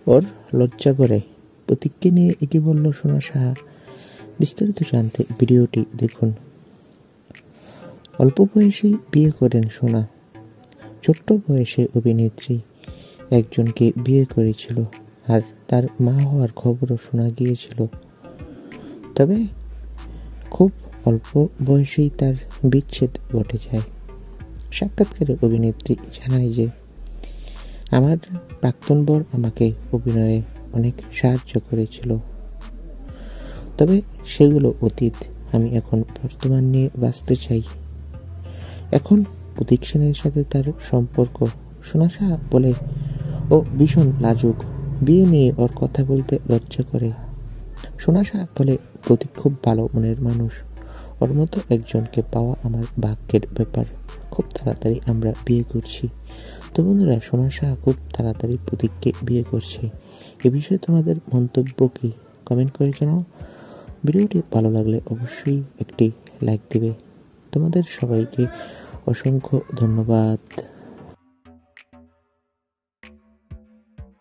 ওর লজ্জা করে। প্রতীককে নিয়ে একে বলল সোনা সাহা। বিস্তারিত জানতে ভিডিওটি দেখুন। অল্প বয়সেই বিয়ে করেন সোনা। ছোট্ট বয়সে অভিনেত্রী একজনকে বিয়ে করেছিল, আর তার মা হওয়ার খবরও শোনা গিয়েছিল। তবে খুব অল্প বয়সেই তার বিচ্ছেদ ঘটে যায়। সাক্ষাৎকারে অভিনেত্রী জানায় যে, আমার প্রাক্তন বর আমাকে অভিনয়ে অনেক সাহায্য করেছিল, তবে সেগুলো অতীত। আমি এখন বর্তমান নিয়ে বাঁচতে চাই। এখন প্রতীক সেনের সাথে তার সম্পর্ক। সোনা সাহা বলে, ও ভীষণ লাজুক, বিয়ে নিয়ে ওর কথা বলতে লজ্জা করে। সোনা সাহা বলে, প্রতীক খুব ভালো মনের মানুষ, ওর মতো একজনকে পাওয়া আমার ভাগ্যের ব্যাপার। খুব তাড়াতাড়ি আমরা বিয়ে করছি। তো বন্ধুরা, সোনা সাহা খুব তাড়াতাড়ি প্রতীককে বিয়ে করছে। এ বিষয়ে তোমাদের মন্তব্য কি? কমেন্ট করে জানাও। ভিডিওটি ভালো লাগলে অবশ্যই একটি লাইক দিবে। তোমাদের সবাইকে অসংখ্য ধন্যবাদ।